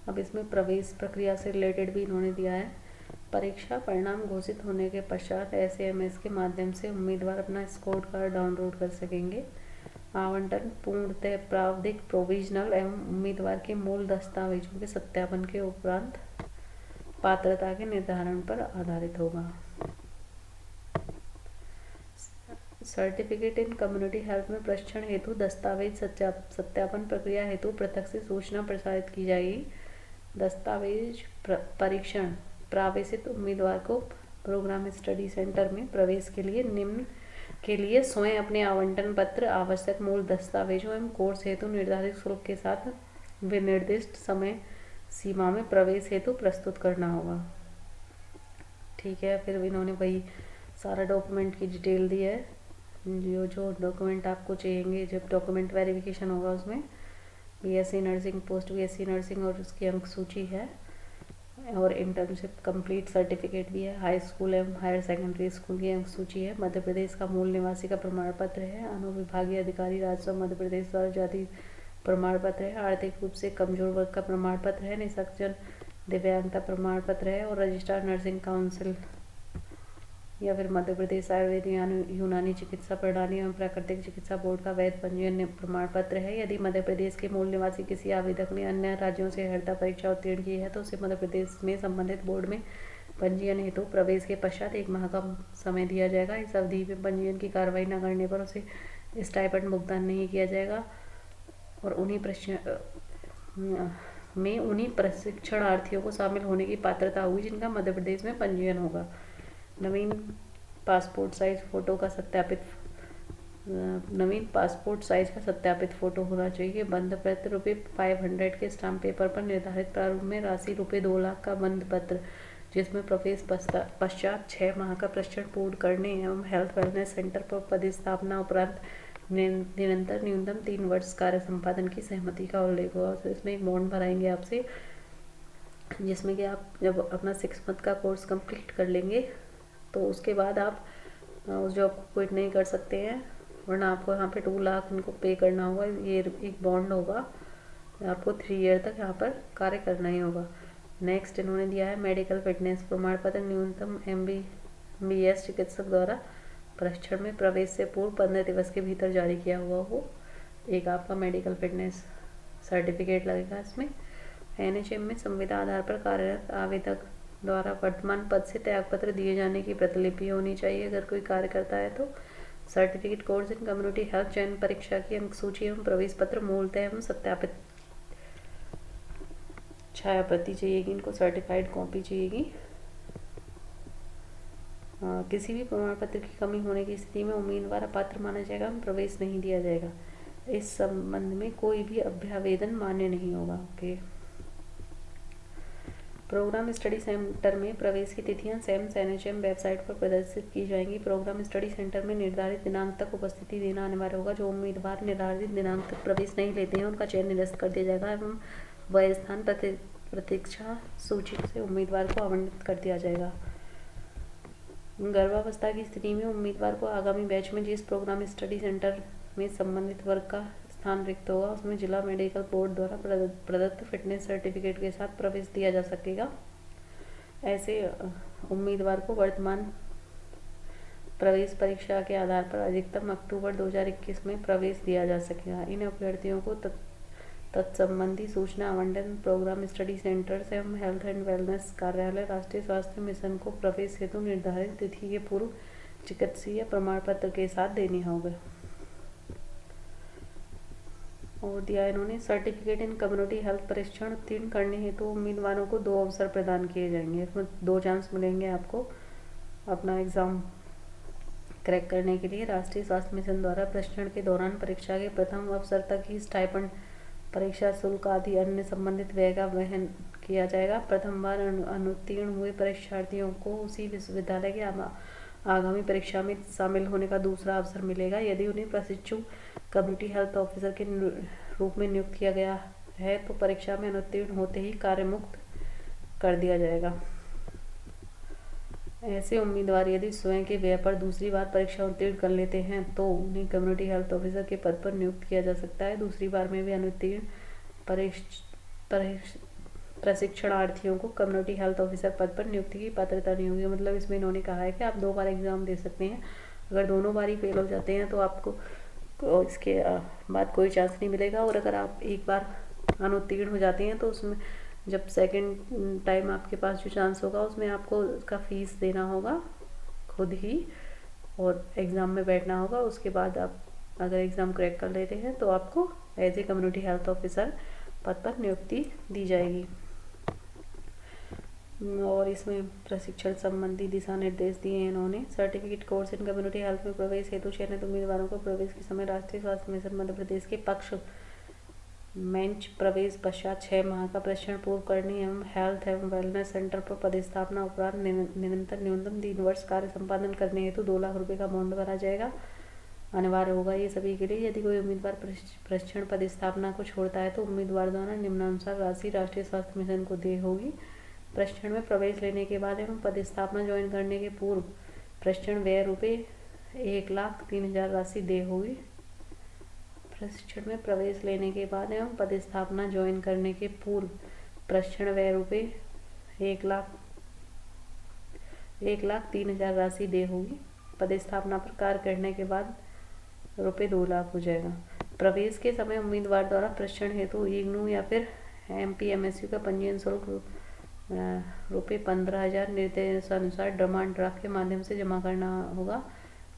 [SPEAKER 1] अब इसमें प्रवेश प्रक्रिया से रिलेटेड भी इन्होंने दिया है। परीक्षा परिणाम घोषित होने के पश्चात SAMS के माध्यम से उम्मीदवार अपना स्कोर कार्ड डाउनलोड कर सकेंगे। आवंटन पूर्णतः प्रावधिक प्रोविजनल एवं उम्मीदवार के मूल दस्तावेजों के सत्यापन के उपरांत पात्रता के निर्धारण पर आधारित होगा। सर्टिफिकेट इन कम्युनिटी हेल्थ में प्रशिक्षण हेतु दस्तावेज सत्यापन प्रक्रिया हेतु पृथक से सूचना प्रसारित की जाएगी। दस्तावेज परीक्षण प्रावेशित उम्मीदवार को प्रोग्राम स्टडी सेंटर में प्रवेश के लिए निम्न के लिए स्वयं अपने आवंटन पत्र, आवश्यक मूल दस्तावेजों एवं कोर्स हेतु निर्धारित शुल्क के साथ विनिर्दिष्ट समय सीमा में प्रवेश हेतु प्रस्तुत करना होगा। ठीक है। फिर इन्होंने वही सारा डॉक्यूमेंट की डिटेल दी है, जो जो डॉक्यूमेंट आपको चाहिए। जब डॉक्यूमेंट वेरिफिकेशन होगा उसमें BSc nursing, post BSc nursing और उसकी अंक सूची है, और इंटर्नशिप कंप्लीट सर्टिफिकेट भी है, हाई स्कूल एवं हायर सेकेंडरी स्कूल की अंक सूची है, मध्य प्रदेश का मूल निवासी का प्रमाण पत्र है, अनुविभागीय अधिकारी राजस्व मध्य प्रदेश द्वारा जारी प्रमाण पत्र है, आर्थिक रूप से कमजोर वर्ग का प्रमाण पत्र है, निःसंकोचन दिव्यांगता प्रमाण पत्र है, और रजिस्ट्रार नर्सिंग काउंसिल या फिर मध्य प्रदेश आयुर्वेद यूनानी चिकित्सा प्रणाली एवं प्राकृतिक चिकित्सा बोर्ड का वैध पंजीयन प्रमाण पत्र है। यदि मध्य प्रदेश के मूल निवासी किसी आवेदक ने अन्य राज्यों से हर्ता परीक्षा उत्तीर्ण की है तो उसे मध्य प्रदेश में संबंधित बोर्ड में पंजीयन हेतु प्रवेश के पश्चात 1 माह का समय दिया जाएगा। इस अवधि में पंजीयन की कार्रवाई न करने पर उसे स्टाइपेंड भुगतान नहीं किया जाएगा, और उन्हीं प्रशिक्षणार्थियों को शामिल होने की पात्रता होगी जिनका मध्य प्रदेश में पंजीयन होगा। नवीन पासपोर्ट साइज का सत्यापित फोटो होना चाहिए। बंध पत्र ₹500 के स्टाम्प पेपर पर निर्धारित प्रारूप में राशि ₹2 लाख का बंध पत्र, जिसमें प्रवेश पश्चात 6 माह का प्रशिक्षण पूर्ण करने एवं हेल्थ वेलनेस सेंटर पर पदस्थापना उपरांत निरंतर न्यूनतम 3 वर्ष कार्य संपादन की सहमति का उल्लेख होगा। तो इसमें एक बॉन्ड भराएंगे आपसे, जिसमें कि आप जब अपना 6 मंथ का कोर्स कंप्लीट कर लेंगे तो उसके बाद आप उस जॉब को क्विट नहीं कर सकते हैं, वरना आपको यहाँ पे 2 लाख इनको पे करना होगा। ये एक बॉन्ड होगा, आपको 3 ईयर तक यहाँ पर कार्य करना ही होगा। नेक्स्ट इन्होंने दिया है मेडिकल फिटनेस प्रमाण पत्र, न्यूनतम MBBS चिकित्सक द्वारा प्रशिक्षण में प्रवेश से पूर्व 15 दिवस के भीतर जारी किया हुआ हो, एक आपका मेडिकल फिटनेस सर्टिफिकेट लगेगा। इसमें NHM में संविदा आधार पर कार्यरत आवेदक द्वारा वर्तमान पद से त्यागपत्र दिए जाने की प्रतिलिपि होनी चाहिए अगर कोई कार्य करता है तो। Certificate course in community health चयन परीक्षा की अंक सूची एवं प्रवेश पत्र मूलतः एवं सत्यापित छाया प्रति चाहिएगी, इनको सर्टिफाइड कॉपी चाहिएगी। किसी भी प्रमाण पत्र की कमी होने की स्थिति में उम्मीदवार अपात्र माना जाएगा एवं प्रवेश नहीं दिया जाएगा। इस संबंध में कोई भी अभ्यावेदन मान्य नहीं होगा। ओके। प्रोग्राम स्टडी सेंटर में प्रवेश की तिथियां SAMS NHM वेबसाइट पर प्रदर्शित की जाएंगी। प्रोग्राम स्टडी सेंटर में निर्धारित दिनांक तक उपस्थिति देना अनिवार्य होगा। जो उम्मीदवार निर्धारित दिनांक तक प्रवेश नहीं लेते हैं उनका चयन निरस्त कर दिया जाएगा एवं वह स्थान प्रतीक्षा सूची से उम्मीदवार को आवंटित कर दिया जाएगा। गर्भावस्था की स्थिति में उम्मीदवार को आगामी बैच में जिस प्रोग्राम स्टडी सेंटर में संबंधित वर्ग का स्थान रिक्त होगा उसमें जिला मेडिकल बोर्ड द्वारा प्रदत्त फिटनेस सर्टिफिकेट के साथ प्रवेश दिया जा सकेगा। ऐसे उम्मीदवार को वर्तमान प्रवेश परीक्षा के आधार पर अधिकतम अक्टूबर 2021 में प्रवेश दिया जा सकेगा। इन अभ्यर्थियों को तत्संबंधी सूचना आवंटन प्रोग्राम स्टडी सेंटर्स एवं हेल्थ एंड वेलनेस कार्यालय राष्ट्रीय स्वास्थ्य मिशन को प्रवेश हेतु निर्धारित तिथि के पूर्व चिकित्सीय प्रमाण पत्र के साथ देनी होगा। और दिया इन्होंने सर्टिफिकेट इन कम्युनिटी हेल्थ परीक्षण उत्तीर्ण करने हेतु उम्मीदवारों को 2 अवसर प्रदान किए जाएंगे। इसमें 2 चांस मिलेंगे आपको अपना एग्ज़ाम क्रैक करने के लिए। राष्ट्रीय स्वास्थ्य मिशन द्वारा प्रशिक्षण के दौरान परीक्षा के प्रथम अवसर तक ही स्टाइपेंड, परीक्षा शुल्क आदि अन्य संबंधित व्यय का वहन किया जाएगा। प्रथम बार अनुत्तीर्ण हुए परीक्षार्थियों को उसी विश्वविद्यालय के आगामी परीक्षा में शामिल होने का दूसरा अवसर मिलेगा। यदि उन्हें प्रशिक्षु कम्युनिटी हेल्थ ऑफिसर के रूप में नियुक्त किया गया है तो परीक्षा में अनुत्तीर्ण होते ही कार्य मुक्त कर दिया जाएगा। ऐसे उम्मीदवार यदि स्वयं के व्यय पर दूसरी बार परीक्षा उत्तीर्ण कर लेते हैं तो उन्हें कम्युनिटी हेल्थ ऑफिसर के पद पर नियुक्त किया जा सकता है। दूसरी बार में भी अनुत्तीर्ण प्रशिक्षणार्थियों को कम्युनिटी हेल्थ ऑफिसर पद पर नियुक्ति की पात्रता नहीं होगी। मतलब इसमें इन्होंने कहा है कि आप 2 बार एग्जाम दे सकते हैं, अगर दोनों बार ही फेल हो जाते हैं तो आपको इसके बाद कोई चांस नहीं मिलेगा, और अगर आप एक बार अनुत्तीर्ण हो जाते हैं तो उसमें जब सेकंड टाइम आपके पास जो चांस होगा उसमें आपको उसका फीस देना होगा खुद ही और एग्ज़ाम में बैठना होगा। उसके बाद आप अगर एग्ज़ाम क्रैक कर लेते हैं तो आपको as a community health officer पद पर नियुक्ति दी जाएगी। और इसमें प्रशिक्षण संबंधी दिशा निर्देश दिए हैं इन्होंने। Certificate course in community health में प्रवेश हेतु चयनित उम्मीदवारों को प्रवेश के समय राष्ट्रीय स्वास्थ्य मिशन मध्य प्रदेश के पक्ष मेंच प्रवेश पश्चात 6 माह का प्रशिक्षण पूर्व करनी एवं हेल्थ एवं वेलनेस सेंटर पर पदस्थापना उपरांत निरंतर न्यूनतम 3 वर्ष कार्य संपादन करने हेतु 2 लाख रुपए का बॉन्ड भरा जाएगा। अनिवार्य होगा ये सभी के लिए। यदि कोई उम्मीदवार प्रशिक्षण पदस्थापना को छोड़ता है तो उम्मीदवार द्वारा निम्नानुसार राशि राष्ट्रीय स्वास्थ्य मिशन को देय होगी। प्रशिक्षण में प्रवेश लेने के बाद एवं पदस्थापना ज्वाइन करने के पूर्व प्रशिक्षण व्यय रुपये 1,03,000 राशि देय होगी। प्रशिक्षण में प्रवेश लेने के बाद एवं पदस्थापना ज्वाइन करने के पूर्व प्रशिक्षण व्यय रुपये 1,03,000 राशि देय होगी। पदस्थापना पर कार्य करने के बाद रुपये 2 लाख हो जाएगा। प्रवेश के समय उम्मीदवार द्वारा प्रशिक्षण हेतु इग्नू या फिर MPMSU का पंजीयन शुल्क रुपये 15,000 निर्देशानुसार डिमांड ड्राफ्ट के माध्यम से जमा करना होगा,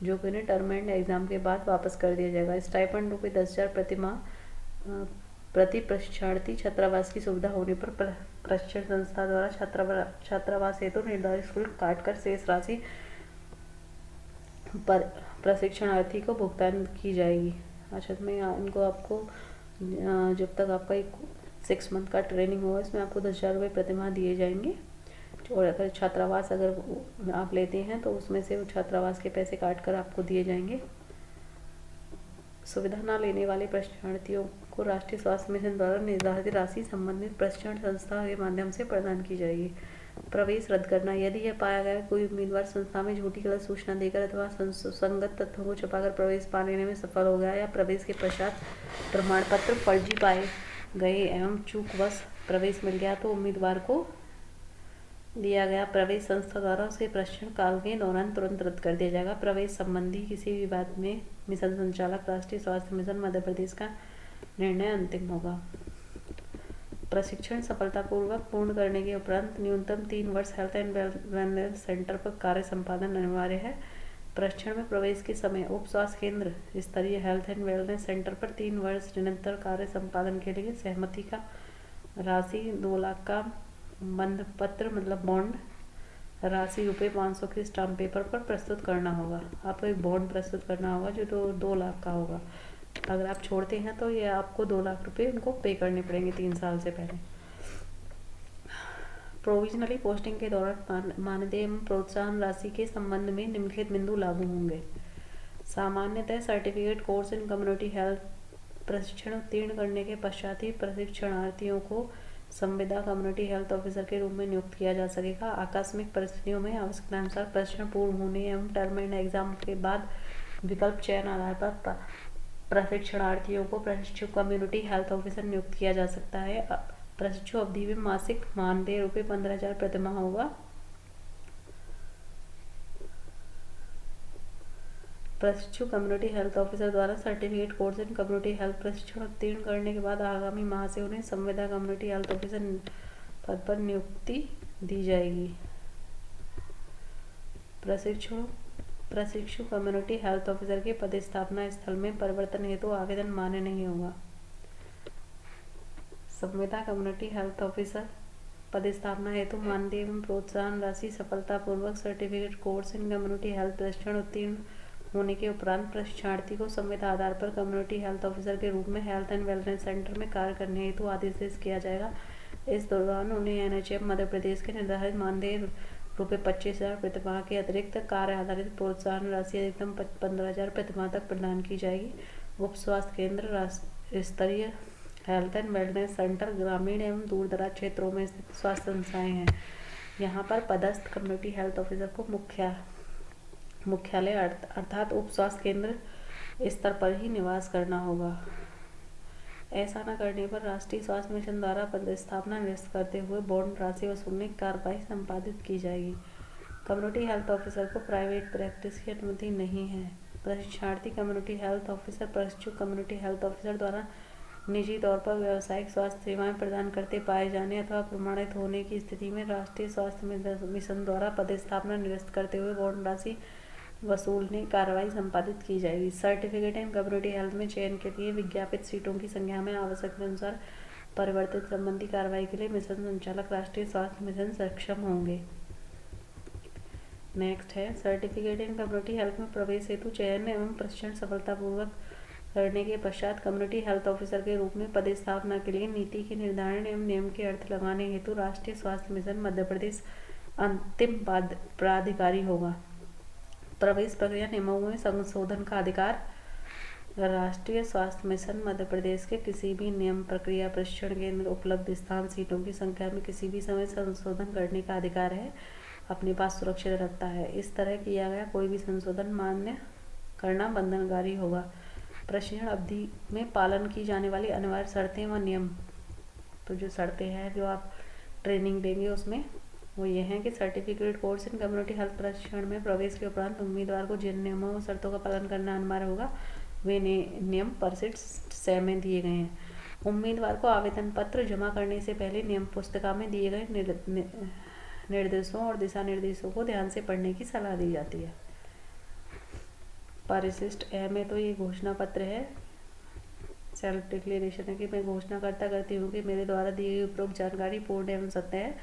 [SPEAKER 1] जो कि उन्हें टर्म एंड एग्जाम के बाद वापस कर दिया जाएगा। स्टाइपेंड रुपये 10,000 प्रति माह प्रति प्रशिक्षणार्थी। छात्रावास की सुविधा होने पर प्रशिक्षण संस्था द्वारा छात्रावास हेतु निर्धारित शुल्क काटकर शेष राशि पर प्रशिक्षणार्थी को भुगतान की जाएगी। अच्छा, मैं इनको आपको जब तक आपका एक 6 मंथ का ट्रेनिंग होगा इसमें आपको 10,000 रुपये प्रति माह दिए जाएंगे। और अगर छात्रावास अगर आप लेते हैं तो उसमें से वो छात्रावास के पैसे काट कर आपको दिए जाएंगे। सुविधा न लेने वाले प्रशिक्षणार्थियों को राष्ट्रीय स्वास्थ्य मिशन द्वारा निर्धारित राशि संबंधित प्रशिक्षण संस्था के माध्यम से प्रदान की जाएगी। प्रवेश रद्द करना। यदि यह पाया गया कोई उम्मीदवार संस्था में झूठी गलत सूचना देकर अथवा संगत तथ्यों को छुपाकर प्रवेश पाने में सफल हो गया या प्रवेश के पश्चात प्रमाण पत्र फर्जी पाए गए एवं चूकवश प्रवेश मिल गया तो उम्मीदवार को दिया गया प्रवेश संस्था द्वारा उसे प्रशिक्षण काल के दौरान तुरंत रद्द कर दिया जाएगा। प्रवेश संबंधी किसी भी बात में मिशन संचालक राष्ट्रीय स्वास्थ्य मिशन मध्य प्रदेश का निर्णय अंतिम होगा। प्रशिक्षण सफलतापूर्वक पूर्ण करने के उपरांत न्यूनतम 3 वर्ष हेल्थ एंड वेलनेस सेंटर पर कार्य संपादन अनिवार्य है। प्रशिक्षण में प्रवेश के समय उप स्वास्थ्य केंद्र स्तरीय हेल्थ एंड वेलनेस सेंटर पर 3 वर्ष निरंतर कार्य संपादन के लिए सहमति का राशि 2 लाख का बंध पत्र मतलब बॉन्ड राशि रुपये 500 के स्टाम्प पेपर पर प्रस्तुत करना होगा। आपको एक बॉन्ड प्रस्तुत करना होगा जो 2 लाख का होगा। अगर आप छोड़ते हैं तो ये आपको 2 लाख रुपए उनको पे करने पड़ेंगे 3 साल से पहले। प्रोविजनली पोस्टिंग के दौरान मानदेय एवं प्रोत्साहन राशि के संबंध में निम्नलिखित बिंदु लागू होंगे। सामान्यतः certificate course in community health प्रशिक्षण उत्तीर्ण करने के पश्चात ही प्रशिक्षणार्थियों को संविदा कम्युनिटी हेल्थ ऑफिसर के रूप में नियुक्त किया जा सकेगा। आकस्मिक परिस्थितियों में आवश्यकतानुसार प्रशिक्षण पूर्ण होने एवं टर्म एंड एग्जाम के बाद विकल्प चयन आधार पर प्रशिक्षणार्थियों को प्रशिक्षु कम्युनिटी हेल्थ ऑफिसर नियुक्त किया जा सकता है। प्रशिक्षु अवधि में मासिक मानदेय रुपये 15,000 प्रति माह होगा। प्रशिक्षु कम्युनिटी हेल्थ ऑफिसर द्वारा certificate course in community health प्रशिक्षण उत्तीर्ण करने के बाद आगामी माह से उन्हें संविदा कम्युनिटी हेल्थ ऑफिसर पद पर नियुक्ति दी जाएगी। प्रशिक्षु कम्युनिटी हेल्थ ऑफिसर के पदस्थापना स्थल में परिवर्तन हेतु आवेदन मान्य नहीं होगा। संविदा कम्युनिटी हेल्थ ऑफिसर पदस्थापना हेतु मानदेय एवं प्रोत्साहन राशि सफलतापूर्वक certificate course in community health प्रशिक्षण उत्तीर्ण होने के उपरांत प्रशिक्षणार्थी को संविदा आधार पर कम्युनिटी हेल्थ ऑफिसर के रूप में हेल्थ एंड वेलनेस सेंटर में कार्य करने हेतु आदेशित किया जाएगा। इस दौरान उन्हें NHM मध्य प्रदेश के निर्धारित मानदेय रुपये 25,000 प्रति माह के अतिरिक्त कार्य आधारित प्रोत्साहन राशि अधिकतम 15,000 प्रति माह तक प्रदान की जाएगी। उप स्वास्थ्य केंद्र राज्य स्तरीय हेल्थ एंड वेलनेस सेंटर ग्रामीण एवं दूरदराज क्षेत्रों में स्थित स्वास्थ्य संस्थाएं हैं। यहाँ पर पदस्थ कम्युनिटी हेल्थ ऑफिसर को मुख्यालय अर्थात उप स्वास्थ्य केंद्र स्तर पर ही निवास करना होगा। ऐसा न करने पर राष्ट्रीय स्वास्थ्य मिशन द्वारा पदस्थापना निरस्त करते हुए बॉन्ड राशि वसूलने की कार्रवाई संपादित की जाएगी। कम्युनिटी हेल्थ ऑफिसर को प्राइवेट प्रैक्टिस की अनुमति नहीं है। प्रशिक्षणार्थी कम्युनिटी हेल्थ ऑफिसर प्रशिक्षु कम्युनिटी हेल्थ ऑफिसर द्वारा निजी तौर पर व्यावसायिक स्वास्थ्य सेवाएं प्रदान करते पाए जाने अथवा प्रमाणित होने की स्थिति में राष्ट्रीय स्वास्थ्य मिशन द्वारा पदस्थापना निरस्त करते हुए बॉन्ड राशि वसूलने कार्रवाई संपादित की जाएगी। सर्टिफिकेट इन कम्युनिटी हेल्थ में चयन के लिए विज्ञापित सीटों की संख्या में आवश्यकता अनुसार परिवर्तित संबंधी कार्रवाई के लिए मिशन संचालक राष्ट्रीय स्वास्थ्य मिशन सक्षम होंगे। नेक्स्ट है सर्टिफिकेट इन कम्युनिटी हेल्थ में प्रवेश हेतु चयन एवं प्रशिक्षण सफलतापूर्वक करने के पश्चात कम्युनिटी हेल्थ ऑफिसर के रूप में पदस्थापना के लिए नीति के निर्धारण एवं नियम के अर्थ लगाने हेतु राष्ट्रीय स्वास्थ्य मिशन मध्य प्रदेश अंतिम प्राधिकारी होगा। प्रवेश प्रक्रिया नियमों में संशोधन का अधिकार। राष्ट्रीय स्वास्थ्य मिशन मध्य प्रदेश के किसी भी नियम, प्रक्रिया, प्रशिक्षण केंद्र, उपलब्ध स्थान, सीटों की संख्या में किसी भी समय संशोधन करने का अधिकार है, अपने पास सुरक्षित रखता है। इस तरह किया गया कोई भी संशोधन मान्य करना बंधनकारी होगा। प्रशिक्षण अवधि में पालन की जाने वाली अनिवार्य शर्तें व नियम। तो जो शर्तें हैं जो आप ट्रेनिंग देंगे उसमें वो ये हैं कि certificate course in community health प्रशिक्षण में प्रवेश के उपरांत उम्मीदवार को जिन नियमों व शर्तों का पालन करना अनिवार्य होगा वे नियम परिशिष्ट 6 में दिए गए हैं। उम्मीदवार को आवेदन पत्र जमा करने से पहले नियम पुस्तिका में दिए गए निर्देशों और दिशा निर्देशों को ध्यान से पढ़ने की सलाह दी जाती है। परिशिष्ट ए में तो ये घोषणा पत्र है, सेल्फ डिक्लेरेशन है कि मैं घोषणा करती हूँ कि मेरे द्वारा दी गई उपरोक्त जानकारी पूर्ण एवं सत्य है।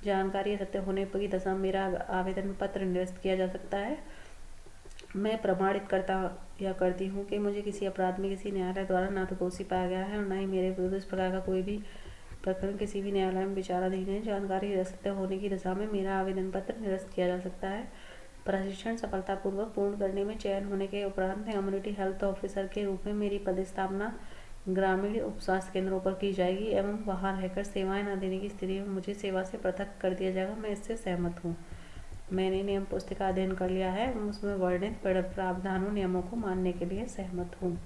[SPEAKER 1] जानकारी सत्य होने की दशा में मेरा आवेदन पत्र निरस्त किया जा सकता है। मैं प्रमाणित करती हूँ कि मुझे किसी अपराध में किसी न्यायालय द्वारा ना तो दोषी पाया गया है और न ही मेरे विरुद्ध इस प्रकार का कोई भी प्रकरण किसी भी न्यायालय में विचाराधीन है। जानकारी सत्य होने की दशा में मेरा आवेदन पत्र निरस्त किया जा सकता है। प्रशिक्षण सफलतापूर्वक पूर्ण करने में चयन होने के उपरांत कम्युनिटी हेल्थ ऑफिसर के रूप में मेरी पदस्थापना ग्रामीण उप स्वास्थ्य केंद्रों पर की जाएगी एवं वहां रहकर सेवाएं न देने की स्थिति में मुझे सेवा से पृथक कर दिया जाएगा। मैं इससे सहमत हूँ। मैंने नियम पुस्तिका अध्ययन कर लिया है, उसमें वर्णित प्रावधानों नियमों को मानने के लिए सहमत हूँ।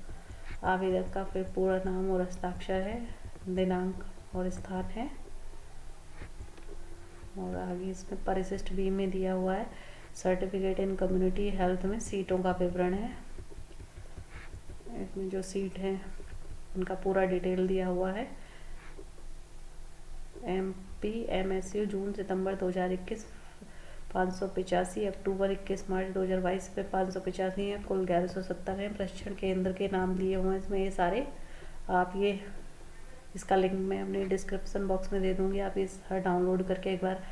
[SPEAKER 1] आवेदक का फिर पूरा नाम और हस्ताक्षर है, दिनांक और स्थान है और आगे इसमें परिशिष्ट बी में दिया हुआ है सर्टिफिकेट इन कम्युनिटी हेल्थ में सीटों का विवरण है। इसमें जो सीट है उनका पूरा डिटेल दिया हुआ है। MP MSU जून सितंबर 2021 585, अक्टूबर 21 मार्च 2022 पे 585 है, कुल 1170 है। प्रशिक्षण केंद्र के नाम दिए हुए हैं इसमें ये सारे। आप ये इसका लिंक मैं अपने डिस्क्रिप्शन बॉक्स में दे दूँगी, आप इस डाउनलोड करके एक बार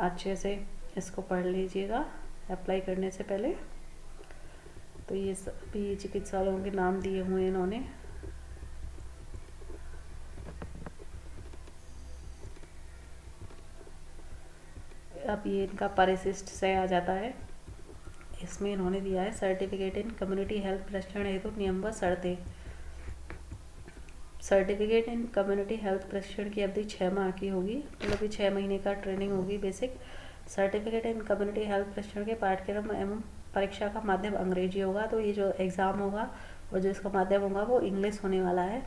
[SPEAKER 1] अच्छे से इसको पढ़ लीजिएगा अप्लाई करने से पहले। तो ये सभी चिकित्सालयों के नाम दिए हुए हैं इन्होंने। अब ये इनका परिशिष्ट से आ जाता है। इसमें इन्होंने दिया है सर्टिफिकेट इन कम्युनिटी हेल्थ प्रशिक्षण हेतु नियम व शर्तें। सर्टिफिकेट इन कम्युनिटी हेल्थ प्रशिक्षण की अवधि 6 माह की होगी, मतलब 6 महीने का ट्रेनिंग होगी basic. Certificate in community health प्रशिक्षण के पाठ्यक्रम एवं परीक्षा का माध्यम अंग्रेजी होगा। तो ये जो एग्ज़ाम होगा और जो इसका माध्यम होगा वो इंग्लिश होने वाला है।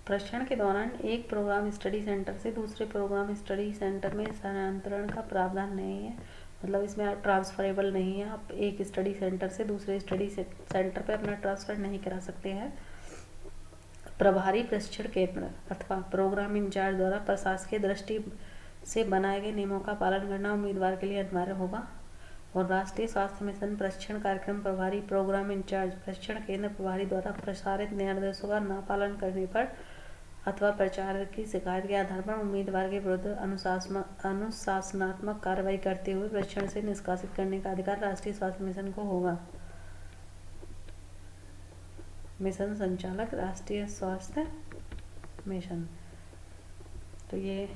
[SPEAKER 1] प्रशिक्षण के दौरान एक प्रोग्राम स्टडी सेंटर से दूसरे प्रोग्राम स्टडी सेंटर में स्थानांतरण का प्रावधान नहीं है, मतलब इसमें ट्रांसफरेबल नहीं है। आप एक स्टडी सेंटर से दूसरे स्टडी सेंटर पर अपना ट्रांसफ़र नहीं करा सकते हैं। प्रभारी प्रशिक्षण केंद्र अथवा प्रोग्राम इंचार्ज द्वारा प्रशासकीय दृष्टि से बनाए गए नियमों का पालन करना उम्मीदवार के लिए अनिवार्य होगा। और राष्ट्रीय स्वास्थ्य मिशन प्रशिक्षण कार्यक्रम प्रभारी प्रोग्राम इंचार्ज प्रशिक्षण केंद्र प्रभारी द्वारा प्रसारित निर्देशों का न पालन करने पर अथवा प्रचार की शिकायत के आधार पर उम्मीदवार के विरुद्ध अनुशासनात्मक कार्रवाई करते हुए प्रशिक्षण से निष्कासित करने का अधिकार राष्ट्रीय स्वास्थ्य मिशन को होगा। मिशन संचालक राष्ट्रीय स्वास्थ्य मिशन। तो ये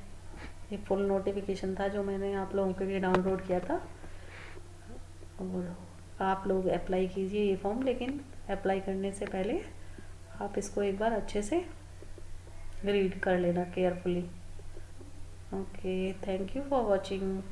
[SPEAKER 1] फुल नोटिफिकेशन था जो मैंने आप लोगों के लिए डाउनलोड किया था और आप लोग अप्लाई कीजिए ये फॉर्म, लेकिन अप्लाई करने से पहले आप इसको एक बार अच्छे से रीड कर लेना carefully. Okay, thank you for watching.